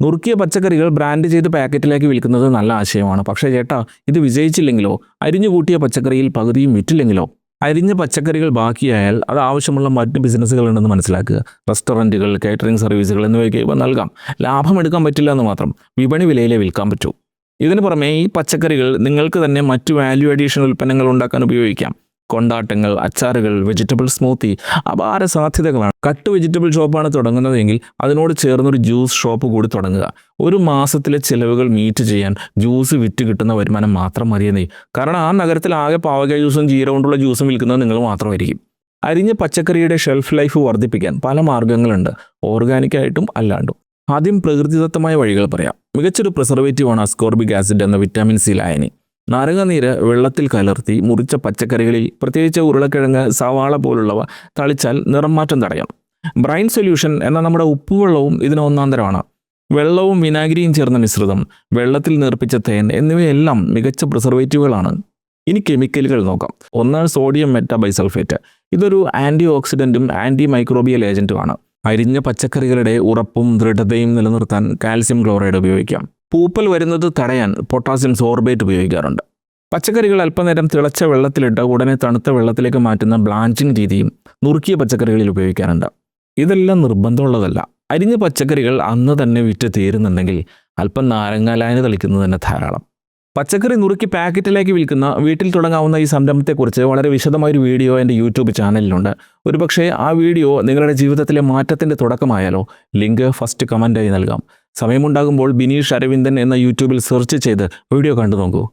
നുറുക്കിയ പച്ചക്കറികൾ ബ്രാൻഡ് ചെയ്ത് പാക്കറ്റിലേക്ക് വിൽക്കുന്നത് നല്ല ആശയമാണ്. പക്ഷേ ചേട്ടാ, ഇത് വിജയിച്ചില്ലെങ്കിലോ? അരിഞ്ഞു കൂട്ടിയ പച്ചക്കറിയിൽ പകുതിയും വിറ്റില്ലെങ്കിലോ? അരിഞ്ഞ പച്ചക്കറികൾ ബാക്കിയായാൽ അത് ആവശ്യമുള്ള മറ്റ് ബിസിനസ്സുകളുണ്ടെന്ന് മനസ്സിലാക്കുക. റെസ്റ്റോറൻറ്റുകൾ, കേറ്ററിംഗ് സർവീസുകൾ എന്നിവയ്ക്ക് ഇവ നൽകാം. ലാഭം എടുക്കാൻ പറ്റില്ല എന്ന് മാത്രം. വിപണി വിലയിലേ വിൽക്കാൻ പറ്റൂ. ഇതിന് പുറമെ ഈ പച്ചക്കറികൾ നിങ്ങൾക്ക് തന്നെ മറ്റു വാല്യൂ അഡീഷൻ ഉൽപ്പന്നങ്ങൾ ഉണ്ടാക്കാൻ ഉപയോഗിക്കാം. കൊണ്ടാട്ടങ്ങൾ, അച്ചാറുകൾ, വെജിറ്റബിൾ സ്മൂത്തി അപാര സാധ്യതകളാണ്. കട്ട് വെജിറ്റബിൾ ഷോപ്പാണ് തുടങ്ങുന്നതെങ്കിൽ അതിനോട് ചേർന്നൊരു ജ്യൂസ് ഷോപ്പ് കൂടി തുടങ്ങുക. ഒരു മാസത്തിലെ ചിലവുകൾ മീറ്റ് ചെയ്യാൻ ജ്യൂസ് വിറ്റ് കിട്ടുന്ന വരുമാനം മാത്രം മതിയെന്നേ. കാരണം ആ നഗരത്തിൽ ആകെ പാവക ജ്യൂസും ജീര കൊണ്ടുള്ള ജ്യൂസും വിൽക്കുന്നത് നിങ്ങൾ മാത്രമായിരിക്കും. അരിഞ്ഞ പച്ചക്കറിയുടെ ഷെൽഫ് ലൈഫ് വർദ്ധിപ്പിക്കാൻ പല മാർഗ്ഗങ്ങളുണ്ട്, ഓർഗാനിക്കായിട്ടും അല്ലാണ്ടും. ആദ്യം പ്രകൃതിദത്തമായ വഴികൾ പറയാം. മികച്ചൊരു പ്രിസർവേറ്റീവാണ് അസ്കോർബിക് ആസിഡ് എന്ന വിറ്റാമിൻ സി ലായനി. നാരങ്ങാനീര് വെള്ളത്തിൽ കലർത്തി മുറിച്ച പച്ചക്കറികളിൽ, പ്രത്യേകിച്ച് ഉരുളക്കിഴങ്ങ്, സവാള പോലുള്ളവ തളിച്ചാൽ നിറം മാറ്റം തടയാം. ബ്രൈൻ സൊല്യൂഷൻ എന്ന നമ്മുടെ ഉപ്പുവെള്ളവും ഇതിന് ഒന്നാന്തരമാണ്. വെള്ളവും വിനാഗിരിയും ചേർന്ന മിശ്രിതം, വെള്ളത്തിൽ നേർപ്പിച്ച തേൻ എന്നിവയെല്ലാം മികച്ച പ്രിസർവേറ്റീവുകളാണ്. ഇനി കെമിക്കലുകൾ നോക്കാം. ഒന്ന് സോഡിയം മെറ്റാബൈസൾഫേറ്റ്. ഇതൊരു ആൻറ്റി ഓക്സിഡൻറ്റും ആൻറ്റി മൈക്രോബിയൽ ഏജൻറ്റുമാണ്. അരിഞ്ഞ പച്ചക്കറികളുടെ ഉറപ്പും ദൃഢതയും നിലനിർത്താൻ കാൽസ്യം ക്ലോറൈഡ് ഉപയോഗിക്കാം. പൂപ്പൽ വരുന്നത് തടയാൻ പൊട്ടാസ്യം സോർബേറ്റ് ഉപയോഗിക്കാറുണ്ട്. പച്ചക്കറികൾ അല്പനേരം തിളച്ച വെള്ളത്തിലിട്ട് ഉടനെ തണുത്ത വെള്ളത്തിലേക്ക് മാറ്റുന്ന ബ്ലാഞ്ചിങ് രീതിയും നുറുക്കിയ പച്ചക്കറികളിൽ ഉപയോഗിക്കാറുണ്ട്. ഇതെല്ലാം നിർബന്ധമുള്ളതല്ല. അരിഞ്ഞ പച്ചക്കറികൾ അന്ന് തന്നെ വിറ്റ് തീരുന്നുണ്ടെങ്കിൽ അല്പം നാരങ്ങാലായനി തളിക്കുന്നത് തന്നെ ധാരാളം. പച്ചക്കറി നുറുക്കി പാക്കറ്റിലേക്ക് വിൽക്കുന്ന വീട്ടിൽ തുടങ്ങാവുന്ന ഈ സംരംഭത്തെക്കുറിച്ച് വളരെ വിശദമായൊരു വീഡിയോ എൻ്റെ യൂട്യൂബ് ചാനലിലുണ്ട്. ഒരുപക്ഷെ ആ വീഡിയോ നിങ്ങളുടെ ജീവിതത്തിലെ മാറ്റത്തിൻ്റെ തുടക്കമായാലോ? ലിങ്ക് ഫസ്റ്റ് കമൻ്റായി നൽകാം. സമയമുണ്ടാകുമ്പോൾ ബിനീഷ് അരവിന്ദൻ എന്ന യൂട്യൂബിൽ സെർച്ച് ചെയ്ത് വീഡിയോ കണ്ടു നോക്കൂ.